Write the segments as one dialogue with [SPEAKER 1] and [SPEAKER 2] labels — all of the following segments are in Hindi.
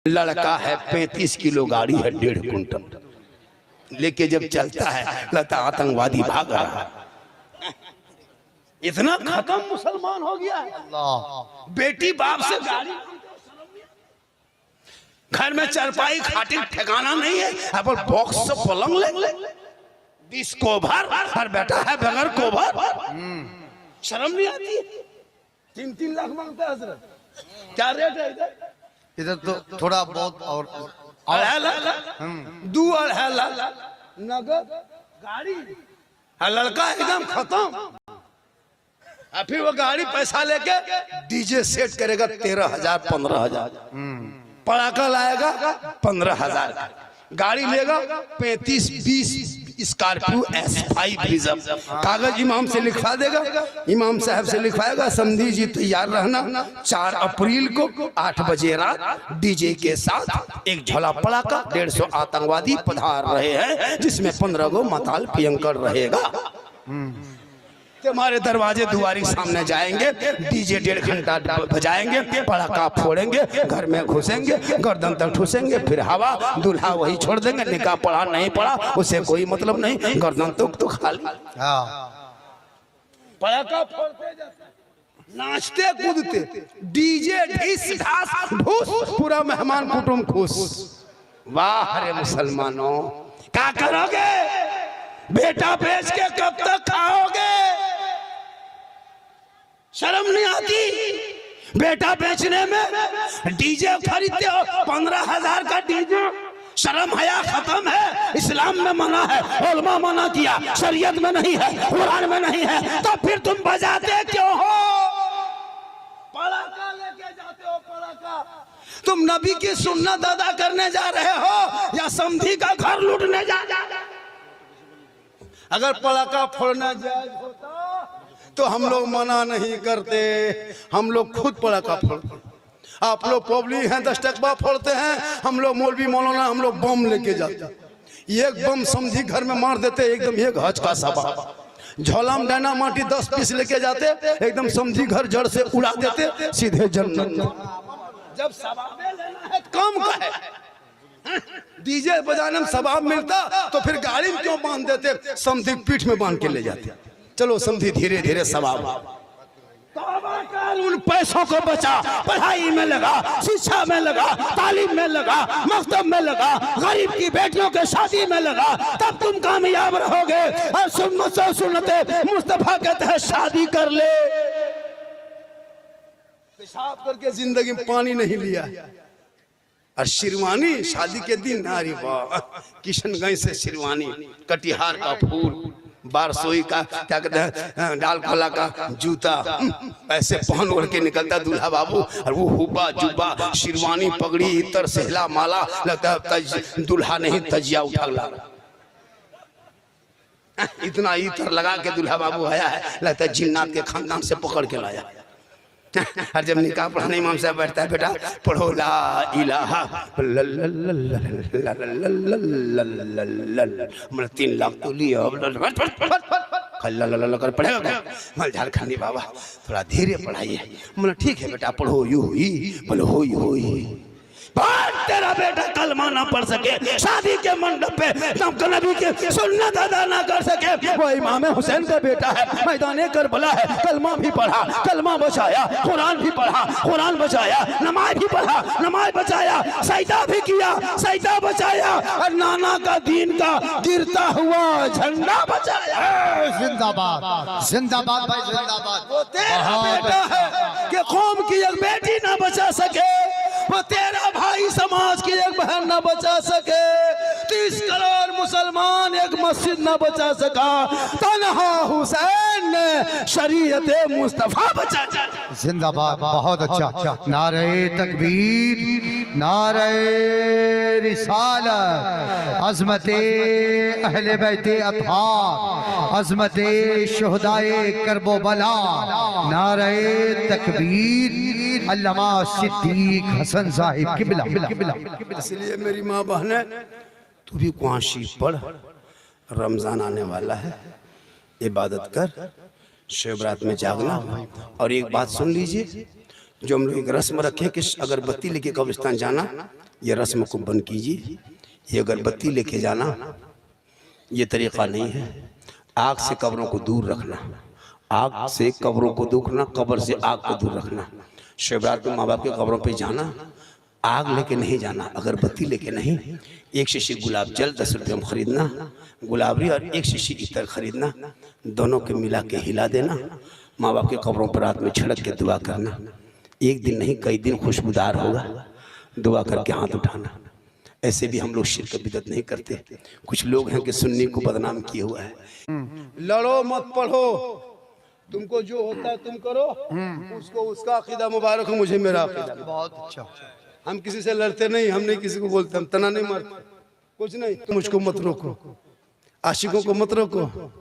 [SPEAKER 1] लड़का है 35 किलो, गाड़ी है 1.5 कुंटल लेके जब चलता है लगता आतंकवादी भाग रहा है। इतना खत्म मुसलमान हो गया है। बेटी बाप से गाड़ी, घर में चारपाई खाटी ठिकाना नहीं है, अपन बॉक्स से पलंग ले 20 कोभर, हर बेटा है बगैर कोभर। शर्म नहीं आती? 3-3 लाख मांगता है हजरत। क्या रेट है इधर?
[SPEAKER 2] इधर तो थोड़ा बहुत और
[SPEAKER 1] 2.5 लाख नगद गाड़ी। लड़का एकदम खत्म। फिर वो गाड़ी पैसा लेके डीजे सेट करेगा 13,000 15,000, पड़ाका लाएगा 15,000 का, गाड़ी लेगा 35-20 स्कॉर्पियो S5 रिजर्व, कागज इमाम से लिखवा देगा, इमाम साहब से लिखवाएगा समधी जी तैयार रहना 4 अप्रैल को 8 बजे रात डीजे के साथ एक झोला पड़ाका 150 आतंकवादी पधार रहे हैं, जिसमें 15 गो माताल पियंकर रहेगा। हमारे दरवाजे दुआरी सामने जाएंगे, डीजे 1.5 घंटा बजाएंगे, पड़ाका फोड़ेंगे, घर में घुसेंगे, गर्दन तक ठूसेंगे, फिर हवा, दूल्हा वही छोड़ देंगे, निकाह पढ़ा नहीं पढ़ा उसे कोई मतलब नहीं, गर्दन तो खाली। पड़ाका फोड़ते जाते, नाचते कूदते, डीजे ढीस ढास ढूस, पूरा मेहमान कुटुंब खुश। वाह रे मुसलमानों, क्या करोगे? बेटा बेच के कब तक खाओगे? शर्म नहीं आती? बेटा बेचने में डीजे खरीदते हो 15,000 का डीजे। शर्म हया खत्म है। इस्लाम में मना है, उलमा मना किया, शरीयत में नहीं है, कुरान में नहीं है, तो फिर तुम बजाते क्यों हो? पड़ाका लेके जाते हो। पड़ाका तुम नबी की सुन्नत अदा करने जा रहे हो या समधी का घर लूटने जा रहे हो? अगर पड़ाका फोड़ना जायज होता तो हम लोग मना नहीं करते, हम लोग खुद पड़ाका फोड़ते। आप लोग पब्लिक हैं 10 टकबा फोड़ते हैं, हम लोग मौलवी मौलाना हम लोग बम लेके जाते। एक बम समझी घर में मार देते, एकदम एक हज का सबा। झोला में डायना माटी 10 पीस लेके जाते, एकदम समझी घर जड़ से उड़ा देते, सीधे जन्नत। जब सवाब लेना है कम का है, डीजे बजाने में सवाब मिलता तो फिर गाड़ी में क्यों बांध देते? समझी पीठ में बांध के ले जाते। चलो समझी धीरे धीरे सवाब। उन पैसों को बचा, पढ़ाई में लगा, शिक्षा में लगा, तालीम में लगा, मकतब में लगा, गरीब की बेटियों के शादी में लगा, तब तुम कामयाब रहोगे। और सुन्नते मुस्तफा के तहत शादी कर ले। पेशाब करके जिंदगी में पानी नहीं लिया। और शिरवानी शादी के दिन, अरे वाह, किशनगंज से शिरवानी, कटिहार का फूल, बारसोई का क्या कहते हैं, डाल खोला का जूता, ऐसे पहन ओढ़ के निकलता दूल्हा बाबू। और वो हुब्बा जुब्बा, शिरवानी, पगड़ी, इतर, सहला, माला, लगता है दूल्हा नहीं तजिया उठा ला। इतना इतर लगा के दूल्हा बाबू आया है, लगता है जिन्नात के खानदान से पकड़ के लाया। और जब निकाह पढ़ाने इमाम साहब बैठता है, बेटा पढ़ो ला इलाहा मतलब 3 लाख तो लिया कर पढ़ेगा। झारखंडी बाबा थोड़ा धीरे पढ़ाइए। मतलब ठीक है बेटा पढ़ो, यू ही बोलो हो तेरा बेटा कलमा ना पढ़ सके, शादी के मंडप पे नबी के सुन्नत अदा ना कर सके, वो इमाम हुसैन का बेटा है, मैदाने करबला है, कलमा भी पढ़ा, कलमा बचाया, कुरान भी पढ़ा, कुरान बचाया, नमाज भी पढ़ा, नमाज बचाया, सजदा भी किया, सजदा बचाया, और नाना का दीन का गिरता हुआ झंडा बचाया।
[SPEAKER 2] जिंदाबाद जिंदाबाद भाई जिंदाबाद।
[SPEAKER 1] वो तेरा बेटा है कि कौम की एक बेटी ना बचा सके, वो तेरा भाई समाज की एक बहन न बचा सके, 30 करोड़ मुसलमान एक मस्जिद न बचा सका, तन्हा हुसैन ने शरीयत मुस्तफा बचा।
[SPEAKER 2] जिंदाबाद, बहुत अच्छा। नारे तकबीर, नारे रिसालत, अज़मते अहले बैते अत्हार, अज़मते शुहदाए करबला, नारे तकबीर, अल्लामा सिद्दीक हसन साहिब किबला।
[SPEAKER 1] इसलिए मेरी माँ बहने, तू भी कुरान शरीफ पढ़, रमजान आने वाला है, इबादत कर, शिवरात में जागना। और एक बात सुन लीजिए, जो हम लोग एक रस्म रखे कि अगरबत्ती लेके कब्रिस्तान जाना, ये रस्म को बंद कीजिए। ये अगरबत्ती लेके जाना ये तरीक़ा नहीं है। आग से कब्रों को दूर रखना, आग से कब्रों को दूरना, कब्र से आग को दूर रखना। शिवरात में माँ बाप के कब्रों पे जाना, आग लेके नहीं जाना, अगरबत्ती लेके नहीं। एक शीशी गुलाब जल 10 रुपये में ख़रीदना, गुलाबरी, और एक शीशी इतर ख़रीदना, दोनों के मिला के हिला देना। माँ बाप के कब्रों पर रात में छिड़क के दुआ करना। एक दिन नहीं कई दिन खुशबूदार होगा, दुआ करके हाथ उठाना। ऐसे भी हम लोग शिरक बिदअत नहीं करते। कुछ लोग हैं कि सुन्नी को बदनाम किए हुआ है। लड़ो मत पढ़ो, तुमको जो होता है तुम करो, उसको उसका अकीदा मुबारक हो, मुझे मेरा अकीदा।
[SPEAKER 2] बहुत अच्छा।
[SPEAKER 1] हम किसी से लड़ते नहीं, हम नहीं किसी को बोलते, हम तना नहीं मारते, कुछ नहीं। तुम मुझको मत रोको, आशिकों को मत रोको।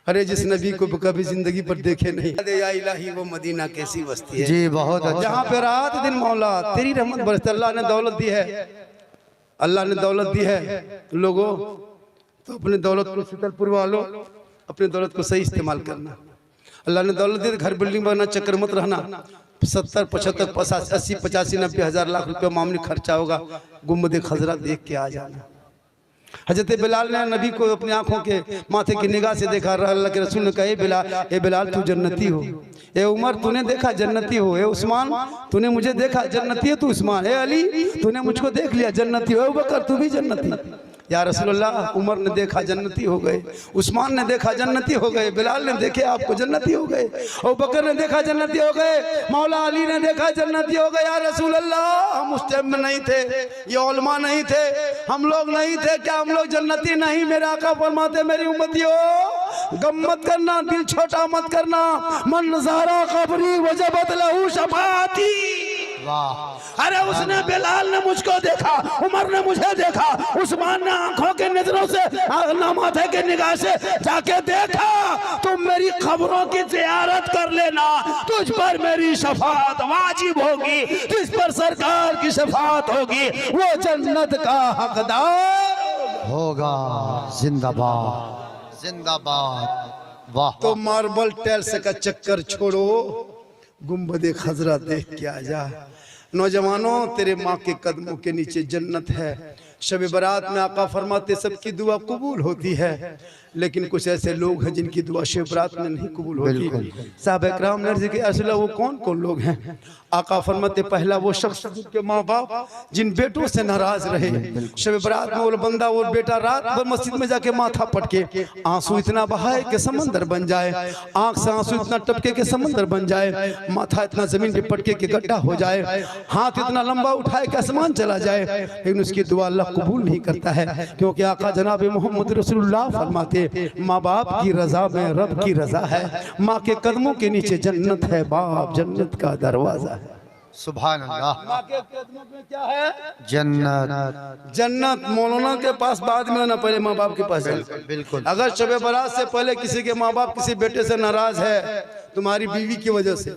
[SPEAKER 1] अरे जिस नबी को कभी जिंदगी पर देखे नहीं, या इलाही वो मदीना कैसी बस्ती है
[SPEAKER 2] जी, बहुत अच्छा।
[SPEAKER 1] जहाँ पे रात दिन मौला तेरी रहमत बरसती। अल्लाह ने दौलत दी है, अल्लाह ने दौलत दी है लोगों, तो अपनी दौलत को शीतलपुर वालों अपनी दौलत को सही इस्तेमाल करना। अल्लाह ने दौलत दी, घर बिल्डिंग बनना, चक्कर मत रहना। 70, 75, 80, 85, 90 हज़ार लाख रुपये मामूली खर्चा होगा, गुम्बद खजरा देख के आ जाना। हजरत बिलाल ने नबी को अपनी आंखों के माथे की निगाह से देखा। अल्लाह के रसूल ने कहा, ए बिलाल तू जन्नती हो। ए उमर तूने देखा जन्नती हो। ए उस्मान तूने मुझे देखा जन्नती है तू उस्मान। ए अली तूने मुझको देख लिया जन्नती हो। ए बकर तू भी जन्नती। या रसूलुल्लाह, उमर ने देखा जन्नती हो गए, उस्मान ने देखा जन्नती हो गए, बिलाल ने देखे आपको जन्नती हो गए, और बकर ने देखा जन्नती हो गए, मौला अली ने देखा जन्नती हो गए। या रसूलुल्लाह, हम उस टाइम में नहीं थे, ये उलमा नहीं थे, हम लोग नहीं थे, क्या हम लोग जन्नती नहीं? मेरे आका फरमाते, मेरी उम्मतियों गम मत करना, दिल छोटा मत करना। मन नज़ारा कब्री वजबत लहू शफाअती। अरे उसने, बिलाल ने मुझको देखा, उमर ने मुझे देखा, उस्मान ने आंखों के नजरों से, माथे के निगाह से जाके देखा। तुम मेरी खबरों की ज़ियारत कर लेना, तुझ पर मेरी शफाअत वाजिब होगी, जिस पर सरकार की शफाअत होगी वो जन्नत का हकदार
[SPEAKER 2] होगा। जिंदाबाद जिंदाबाद। वाह।
[SPEAKER 1] तो मार्बल टाइल्स का चक्कर छोड़ो, गुम्बद खजरा देख के आ जा। नौजवानों, तेरे माँ के कदमों के नीचे जन्नत है। शब बारात में आका फरमाते सबकी दुआ कबूल होती है, लेकिन कुछ ऐसे लोग हैं जिनकी दुआ शब बारात में नहीं कबूल होती। साहब इकराम ने अर्ज़ की, असल वो कौन कौन लोग हैं? आका फरमाते, पहला वो शख्स जिनके माँ बाप जिन बेटों से नाराज रहे। शब बारात में वो बंदा और बेटा रात भर मस्जिद में जाके माथा पटके, आंसू इतना बहाए कि समंदर बन जाए, आंख से आंसू इतना टपके के समंदर बन जाए, माथा इतना जमीन पे पटके के गड्ढा हो जाए, हाथ इतना लंबा उठाए कि आसमान चला जाए, लेकिन उसकी दुआ अल्लाह कबूल नहीं करता है। क्योंकि आका जनाब मोहम्मद रसूलुल्लाह फरमाते, माँ बाप की रजा में रब की रजा है, माँ के कदमों के नीचे जन्नत है, बाप जन्नत का दरवाजा है।
[SPEAKER 2] सुभान अल्लाह।
[SPEAKER 1] माँ के कदमों में क्या है?
[SPEAKER 2] जन्नत।
[SPEAKER 1] जन्नत। मौलाना के पास बाद में ना, पहले माँ बाप के पास जाए।
[SPEAKER 2] बिल्कुल।
[SPEAKER 1] अगर शब बारात से पहले किसी के माँ बाप किसी बेटे से नाराज है, तुम्हारी बीवी की वजह से,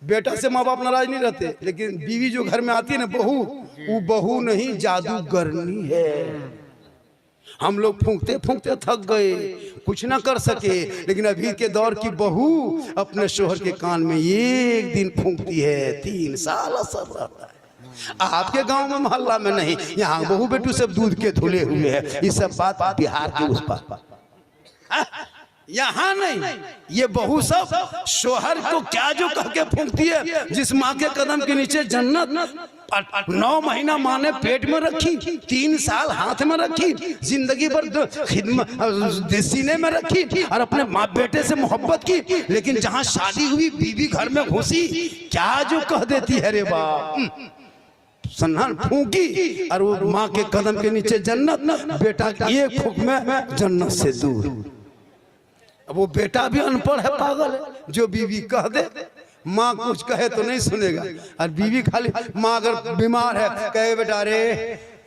[SPEAKER 1] बेटा से माँ बाप नाराज नहीं रहते, लेकिन बीवी जो घर में आती है ना, बहू, वो बहू नहीं जादूगरनी है। हम लोग फूंकते फूंकते थक गए, कुछ ना कर सके, लेकिन अभी के दौर की बहू अपने शोहर के कान में एक दिन फूंकती है, 3 साल असर रहता है। आपके गांव में मोहल्ला में नहीं, यहाँ बहू बेटू सब दूध के धुले हुए हैं। ये सब बात बिहार के उस पार, यहाँ नहीं। ये बहू सब शोहर को क्या जो कह के फूंकती है। जिस माँ के कदम के नीचे जन्नत 9 महीना माँ ने पेट में रखी, 3 साल हाथ में रखी, जिंदगी भर खिदमत सीने में रखी, और अपने माँ बेटे से मोहब्बत की, लेकिन जहाँ शादी हुई बीवी घर में घुसी, क्या जो कह देती है रे बाप। सन्नान फूंकी और वो माँ के कदम के नीचे जन्नत, बेटा एक फूंक में जन्नत से दूर। अब वो बेटा भी अनपढ़ है, पागल है, जो बीवी कह दे, माँ कुछ कहे तो नहीं सुनेगा, और बीवी खाली, माँ अगर बीमार है कहे बेटा रे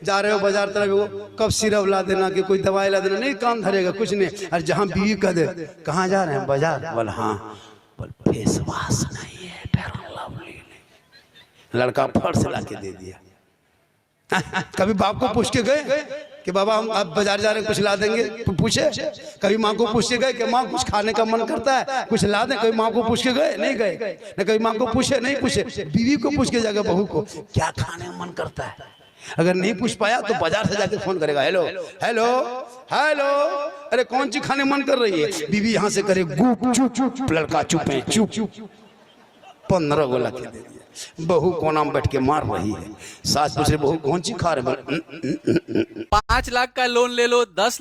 [SPEAKER 1] जा रहे हो बाजार तरफ, वो कब सिरप ला देना कि कोई दवाई ला देना, नहीं काम धरेगा कुछ नहीं। और जहाँ बीवी कह दे कहाँ जा रहे हैं बाजार, बोल हाँ, बोल फेस वॉश नहीं है, फेयर लवली नहीं, लड़का फर्श ला के दे दिया। कभी बाप को पूछ के गए कि बाबा हम आप बाजार जा रहे हैं कुछ ला देंगे, पूछे? कभी माँ को पूछ के गए कि माँ कुछ खाने का मन करता है कुछ ला दें? कभी माँ को पूछ के गए? नहीं गए। न कभी माँ को पूछे, नहीं पूछे। बीवी को पूछ के जाकर बहू को क्या खाने का मन करता है, अगर नहीं पूछ पाया तो बाजार से जाकर फोन करेगा, हेलो हेलो हेलो, अरे कौन सी खाने मन कर रही है? बीवी यहाँ से करे गुप चुप चुप, लड़का चुप है चुप चुप, 15 गोला के दे दिया। बहू कोना में बैठ के मार रही है, सास पूछ रही बहू कौन सी खा रहे?
[SPEAKER 3] 5 लाख का लोन ले लो, 10